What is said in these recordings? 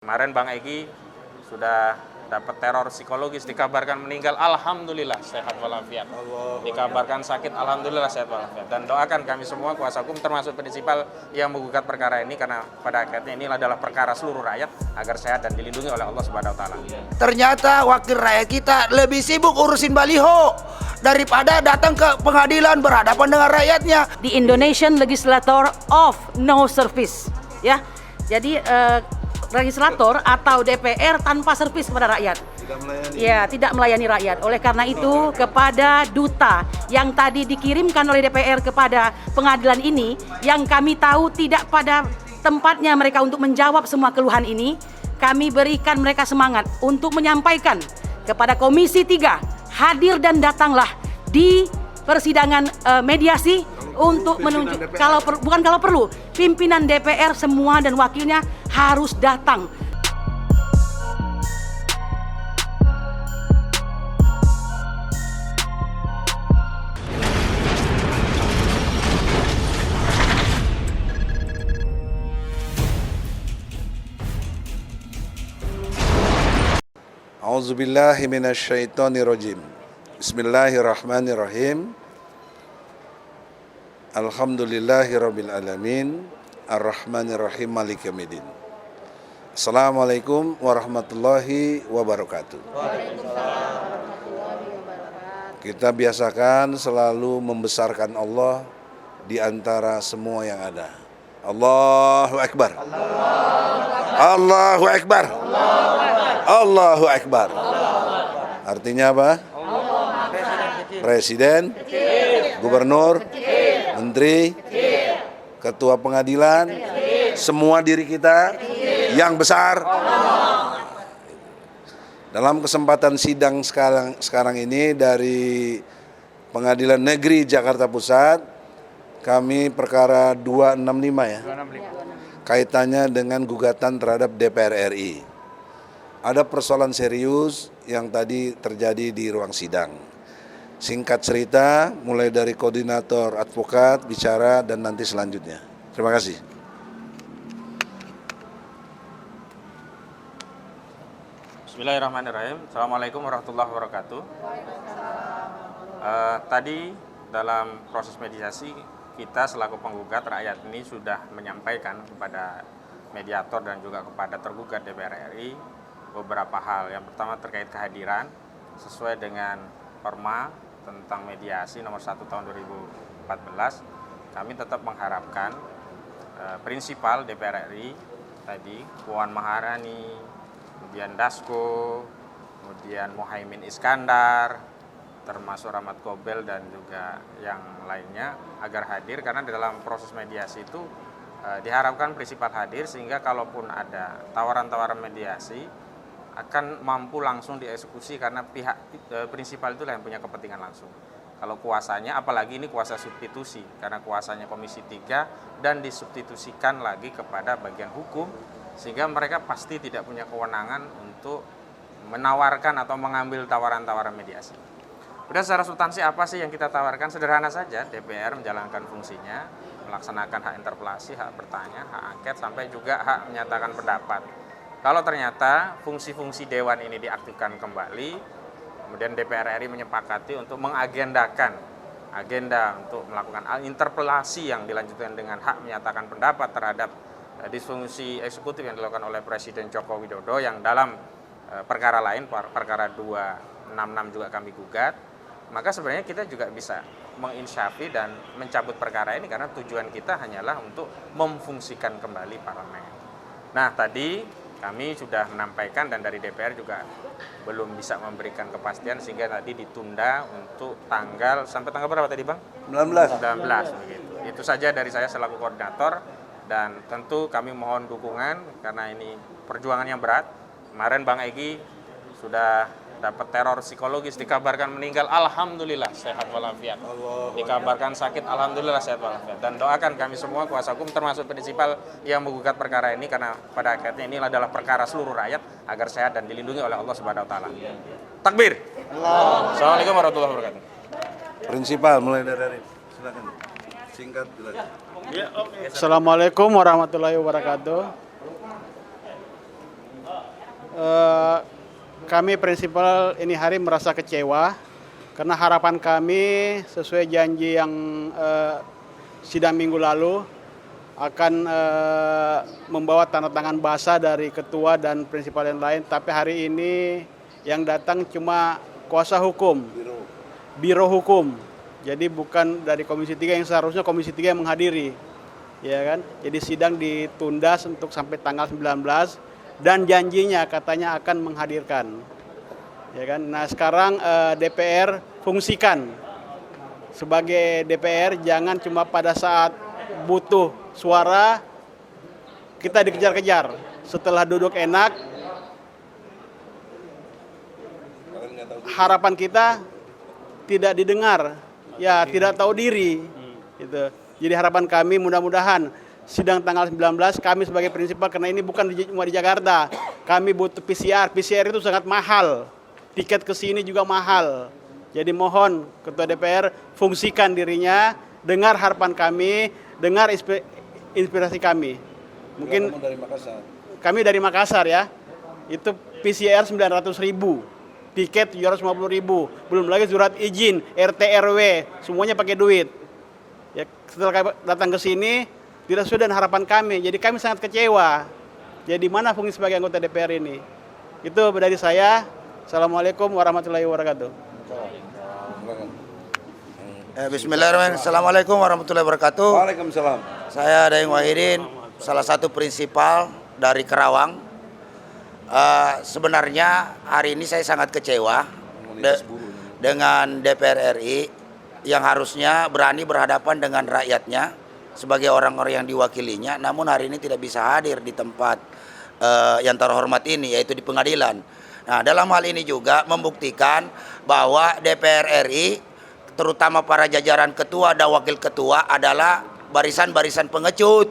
Kemarin Bang Egy sudah dapat teror psikologis, dikabarkan meninggal, alhamdulillah sehat walafiat. Dikabarkan sakit, alhamdulillah sehat walafiat. Dan doakan kami semua kuasa hukum termasuk prinsipal yang menggugat perkara ini, karena pada akhirnya ini adalah perkara seluruh rakyat agar sehat dan dilindungi oleh Allah Subhanahu wa taala. Ternyata wakil rakyat kita lebih sibuk urusin baliho daripada datang ke pengadilan berhadapan dengan rakyatnya. The Indonesian Legislator of No Service, ya. Jadi legislator atau DPR tanpa servis kepada rakyat. Tidak melayani rakyat. Oleh karena itu, kepada duta yang tadi dikirimkan oleh DPR kepada pengadilan ini, yang kami tahu tidak pada tempatnya mereka untuk menjawab semua keluhan ini, kami berikan mereka semangat untuk menyampaikan kepada Komisi 3, hadir dan datanglah di persidangan mediasi untuk menunjuk bukan kalau perlu, pimpinan DPR semua dan wakilnya harus datang. A'udzubillahi minasyaitonirrajim. Bismillahirrahmanirrahim. Alhamdulillahirabbil alamin, arrahmanirrahim, maliki yaumiddin. Assalamualaikum warahmatullahi wabarakatuh. Kita biasakan selalu membesarkan Allah di antara semua yang ada. Allahu Akbar. Allahu Akbar. Allahu Akbar. Artinya apa? Presiden, gubernur, menteri, ketua pengadilan, semua diri kita yang besar. Dalam kesempatan sidang sekarang ini dari Pengadilan Negeri Jakarta Pusat, kami perkara 265 ya, kaitannya dengan gugatan terhadap DPR RI. Ada persoalan serius yang tadi terjadi di ruang sidang. Singkat cerita, mulai dari koordinator advokat bicara dan nanti selanjutnya. Terima kasih. Bismillahirrahmanirrahim. Assalamualaikum warahmatullahi wabarakatuh. Tadi dalam proses mediasi kita selaku penggugat rakyat ini sudah menyampaikan kepada mediator dan juga kepada tergugat DPR RI beberapa hal. Yang pertama terkait kehadiran sesuai dengan Perma tentang mediasi nomor 1 tahun 2014, kami tetap mengharapkan prinsipal DPR RI tadi, Puan Maharani, kemudian Dasko, kemudian Muhaimin Iskandar, termasuk Rahmat Gobel dan juga yang lainnya agar hadir, karena di dalam proses mediasi itu diharapkan prinsipal hadir sehingga kalaupun ada tawaran-tawaran mediasi akan mampu langsung dieksekusi, karena pihak prinsipal itulah yang punya kepentingan langsung. Kalau kuasanya, apalagi ini kuasa substitusi, karena kuasanya Komisi 3 dan disubstitusikan lagi kepada bagian hukum, sehingga mereka pasti tidak punya kewenangan untuk menawarkan atau mengambil tawaran-tawaran mediasi. Udah, secara substansi apa sih yang kita tawarkan? Sederhana saja, DPR menjalankan fungsinya, melaksanakan hak interpelasi, hak bertanya, hak angket, sampai juga hak menyatakan pendapat. Kalau ternyata fungsi-fungsi Dewan ini diaktifkan kembali, kemudian DPR RI menyepakati untuk mengagendakan agenda untuk melakukan interpelasi yang dilanjutkan dengan hak menyatakan pendapat terhadap disfungsi eksekutif yang dilakukan oleh Presiden Joko Widodo, yang dalam perkara lain, perkara 266 juga kami gugat, maka sebenarnya kita juga bisa menginsyafi dan mencabut perkara ini, karena tujuan kita hanyalah untuk memfungsikan kembali parlemen. Nah, tadi kami sudah menampaikan dan dari DPR juga belum bisa memberikan kepastian, sehingga tadi ditunda untuk sampai tanggal berapa tadi Bang? 19 begitu. Itu saja dari saya selaku koordinator, dan tentu kami mohon dukungan karena ini perjuangan yang berat. Kemarin Bang Egy sudah dapat teror psikologis, dikabarkan meninggal, alhamdulillah sehat walafiat. Dikabarkan sakit, alhamdulillah sehat walafiat. Dan doakan kami semua kuasa hukum termasuk prinsipal yang menggugat perkara ini, karena pada akhirnya ini adalah perkara seluruh rakyat agar sehat dan dilindungi oleh Allah Subhanahu wa taala. Takbir. Assalamualaikum warahmatullahi wabarakatuh. Prinsipal mulai dari silakan. Singkat silakan. Assalamualaikum warahmatullahi wabarakatuh. kami prinsipal ini hari merasa kecewa karena harapan kami sesuai janji yang sidang minggu lalu akan membawa tanda tangan basah dari ketua dan prinsipal yang lain, tapi hari ini yang datang cuma kuasa hukum, biro hukum. Jadi bukan dari Komisi 3 yang seharusnya Komisi 3 yang menghadiri. Ya kan? Jadi sidang ditunda untuk sampai tanggal 19 dan janjinya katanya akan menghadirkan. Ya kan? Nah, sekarang DPR fungsikan sebagai DPR, jangan cuma pada saat butuh suara kita dikejar-kejar. Setelah duduk enak, harapan kita tidak didengar, ya tidak tahu diri. Gitu. Jadi harapan kami mudah-mudahan sidang tanggal 19 kami sebagai prinsipal, karena ini bukan cuma di Jakarta, kami butuh PCR. PCR itu sangat mahal, tiket ke sini juga mahal. Jadi mohon Ketua DPR fungsikan dirinya, dengar harapan kami, dengar inspirasi kami. Mungkin dari Makassar. Kami dari Makassar ya, itu PCR 900.000, tiket 750.000, belum lagi surat izin, RT RW, semuanya pakai duit. Ya, setelah datang ke sini tidak sesuai dengan harapan kami, jadi kami sangat kecewa. Jadi mana fungsi sebagai anggota DPR ini? Itu dari saya. Assalamualaikum warahmatullahi wabarakatuh. Bismillahirrahmanirrahim. Assalamualaikum warahmatullahi wabarakatuh. Waalaikumsalam. Saya Daeng Wahidin, salah satu prinsipal dari Kerawang. Sebenarnya hari ini saya sangat kecewa dengan DPR RI yang harusnya berani berhadapan dengan rakyatnya sebagai orang-orang yang diwakilinya, namun hari ini tidak bisa hadir di tempat yang terhormat ini, yaitu di pengadilan. Nah, dalam hal ini juga membuktikan bahwa DPR RI, terutama para jajaran ketua dan wakil ketua, adalah barisan-barisan pengecut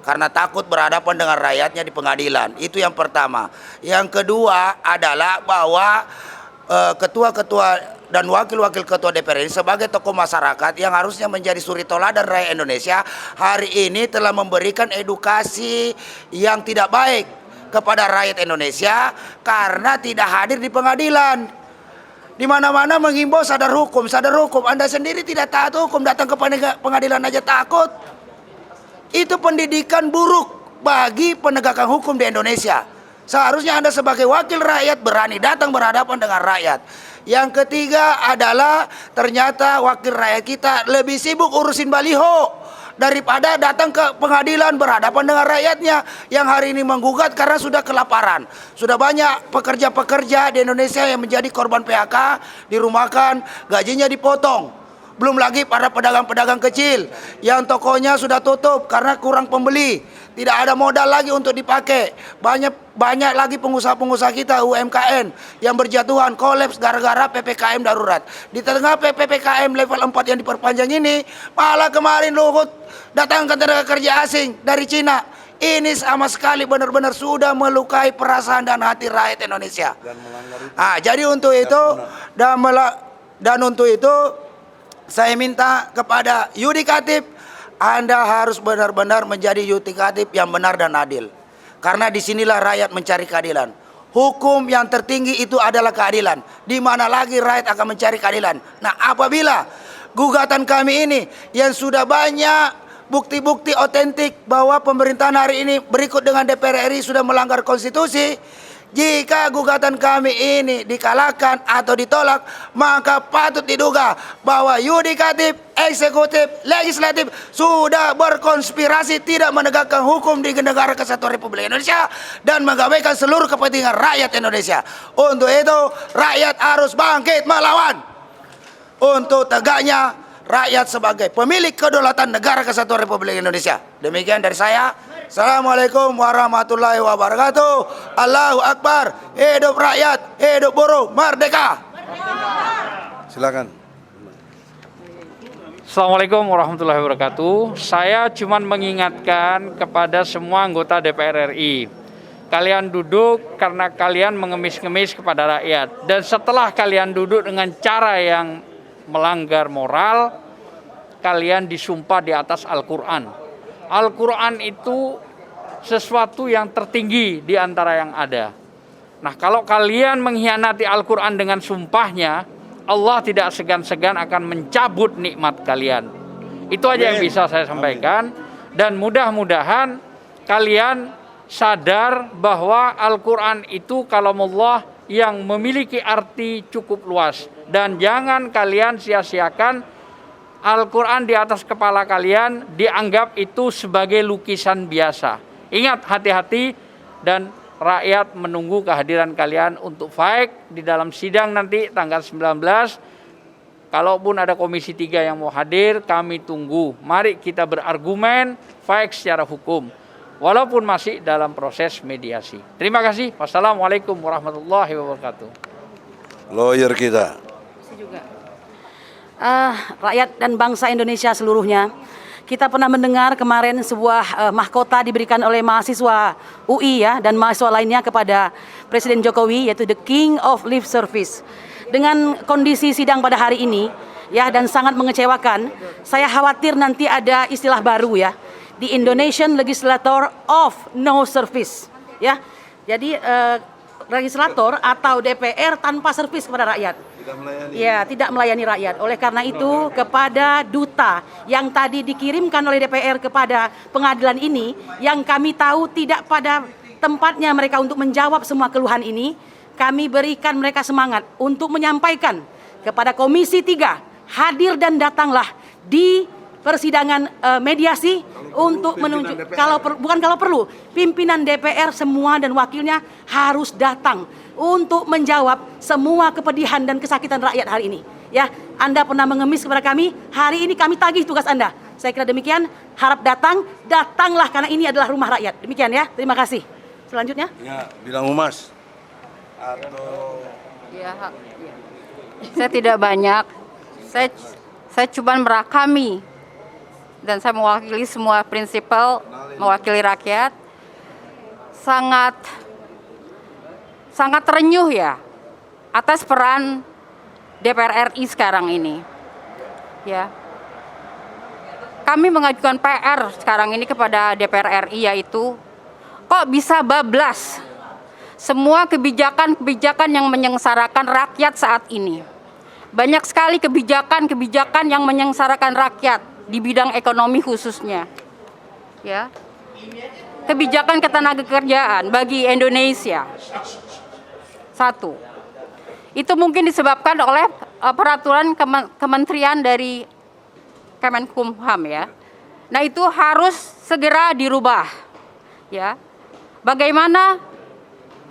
karena takut berhadapan dengan rakyatnya di pengadilan. Itu yang pertama. Yang kedua adalah bahwa ketua-ketua dan wakil-wakil ketua DPR ini sebagai tokoh masyarakat yang harusnya menjadi suri toladan rakyat Indonesia, hari ini telah memberikan edukasi yang tidak baik kepada rakyat Indonesia karena tidak hadir di pengadilan. Di mana-mana menghimbau sadar hukum, sadar hukum. Anda sendiri tidak taat hukum, datang ke pengadilan aja takut. Itu pendidikan buruk bagi penegakan hukum di Indonesia. Seharusnya Anda sebagai wakil rakyat berani datang berhadapan dengan rakyat. Yang ketiga adalah ternyata wakil rakyat kita lebih sibuk urusin baliho daripada datang ke pengadilan berhadapan dengan rakyatnya yang hari ini menggugat karena sudah kelaparan. Sudah banyak pekerja-pekerja di Indonesia yang menjadi korban PHK, dirumahkan, gajinya dipotong. Belum lagi para pedagang-pedagang kecil yang tokonya sudah tutup karena kurang pembeli. Tidak ada modal lagi untuk dipakai. Banyak lagi pengusaha-pengusaha kita UMKM yang berjatuhan, kolaps gara-gara PPKM darurat. Di tengah PPKM level 4 yang diperpanjang ini, malah kemarin Luhut datangkan tenaga kerja asing dari Cina. Ini sama sekali benar-benar sudah melukai perasaan dan hati rakyat Indonesia. Jadi untuk itu dan untuk itu saya minta kepada yudikatif, Anda harus benar-benar menjadi yudikatif yang benar dan adil. Karena disinilah rakyat mencari keadilan. Hukum yang tertinggi itu adalah keadilan. Di mana lagi rakyat akan mencari keadilan? Nah, apabila gugatan kami ini yang sudah banyak bukti-bukti otentik bahwa pemerintahan hari ini berikut dengan DPR RI sudah melanggar konstitusi, jika gugatan kami ini dikalahkan atau ditolak, maka patut diduga bahwa yudikatif, eksekutif, legislatif sudah berkonspirasi tidak menegakkan hukum di negara kesatuan Republik Indonesia dan mengabaikan seluruh kepentingan rakyat Indonesia. Untuk itu, rakyat harus bangkit melawan untuk tegaknya rakyat sebagai pemilik kedaulatan negara kesatuan Republik Indonesia. Demikian dari saya. Assalamualaikum warahmatullahi wabarakatuh. Allahu Akbar. Hidup rakyat, hidup buruh, merdeka. Silakan. Assalamualaikum warahmatullahi wabarakatuh. Saya cuma mengingatkan kepada semua anggota DPR RI. Kalian duduk karena kalian mengemis-ngemis kepada rakyat. Dan setelah kalian duduk dengan cara yang melanggar moral, kalian disumpah di atas Al-Quran. Al-Quran itu sesuatu yang tertinggi di antara yang ada. Nah, kalau kalian mengkhianati Al-Quran dengan sumpahnya, Allah tidak segan-segan akan mencabut nikmat kalian. Itu aja yang bisa saya sampaikan. Dan mudah-mudahan kalian sadar bahwa Al-Quran itu kalamullah yang memiliki arti cukup luas. Dan jangan kalian sia-siakan Al-Quran di atas kepala kalian dianggap itu sebagai lukisan biasa. Ingat, hati-hati, dan rakyat menunggu kehadiran kalian untuk fight di dalam sidang nanti tanggal 19. Kalaupun ada Komisi 3 yang mau hadir, kami tunggu. Mari kita berargumen, fight secara hukum, walaupun masih dalam proses mediasi. Terima kasih. Wassalamualaikum warahmatullahi wabarakatuh. Lawyer kita. Rakyat dan bangsa Indonesia seluruhnya, kita pernah mendengar kemarin sebuah mahkota diberikan oleh mahasiswa UI ya dan mahasiswa lainnya kepada Presiden Jokowi, yaitu the King of Lip Service. Dengan kondisi sidang pada hari ini ya, dan sangat mengecewakan, saya khawatir nanti ada istilah baru ya, the Indonesian Legislator of No Service ya. Jadi legislator atau DPR tanpa servis kepada rakyat. Tidak melayani rakyat. Oleh karena itu, kepada duta yang tadi dikirimkan oleh DPR kepada pengadilan ini, yang kami tahu tidak pada tempatnya mereka untuk menjawab semua keluhan ini, kami berikan mereka semangat untuk menyampaikan kepada Komisi 3, hadir dan datanglah di persidangan mediasi untuk menunjuk, kalau perlu pimpinan DPR semua dan wakilnya harus datang untuk menjawab semua kepedihan dan kesakitan rakyat hari ini. Ya, Anda pernah mengemis kepada kami, hari ini kami tagih tugas Anda. Saya kira demikian, harap datanglah karena ini adalah rumah rakyat. Demikian ya, terima kasih. Selanjutnya? Ya, bilang Humas. Saya tidak banyak. Saya cuma merakami dan saya mewakili semua prinsipal, mewakili rakyat. Sangat terenyuh ya atas peran DPR RI sekarang ini. Ya. Kami mengajukan PR sekarang ini kepada DPR RI, yaitu kok bisa bablas semua kebijakan-kebijakan yang menyengsarakan rakyat saat ini. Banyak sekali kebijakan-kebijakan yang menyengsarakan rakyat di bidang ekonomi khususnya. Ya. Kebijakan ketenagakerjaan bagi Indonesia. Satu. Itu mungkin disebabkan oleh peraturan kementerian dari Kemenkumham ya. Nah, itu harus segera dirubah. Ya. Bagaimana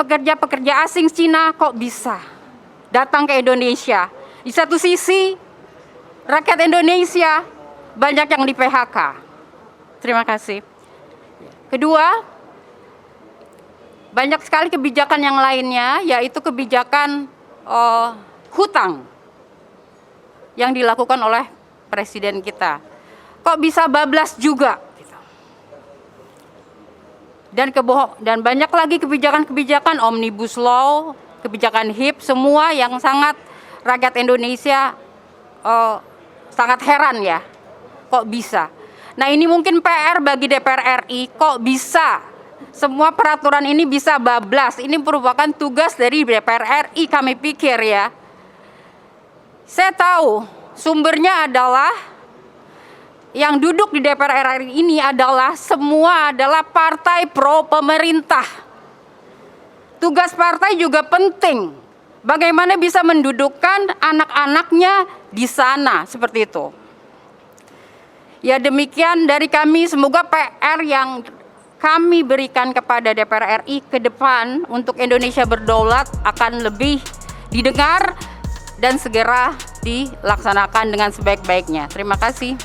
pekerja-pekerja asing Cina kok bisa datang ke Indonesia? Di satu sisi rakyat Indonesia banyak yang di PHK. Terima kasih. Kedua, banyak sekali kebijakan yang lainnya, yaitu kebijakan hutang yang dilakukan oleh presiden kita. Kok bisa bablas juga? Dan banyak lagi kebijakan-kebijakan Omnibus Law, kebijakan HIP, semua yang sangat rakyat Indonesia sangat heran ya, kok bisa. Nah, ini mungkin PR bagi DPR RI, kok bisa semua peraturan ini bisa bablas. Ini merupakan tugas dari DPR RI, kami pikir ya. Saya tahu sumbernya adalah yang duduk di DPR RI ini adalah semua adalah partai pro pemerintah. Tugas partai juga penting. Bagaimana bisa mendudukkan anak-anaknya di sana, seperti itu. Ya, demikian dari kami, semoga PR yang kami berikan kepada DPR RI ke depan untuk Indonesia berdaulat akan lebih didengar dan segera dilaksanakan dengan sebaik-baiknya. Terima kasih.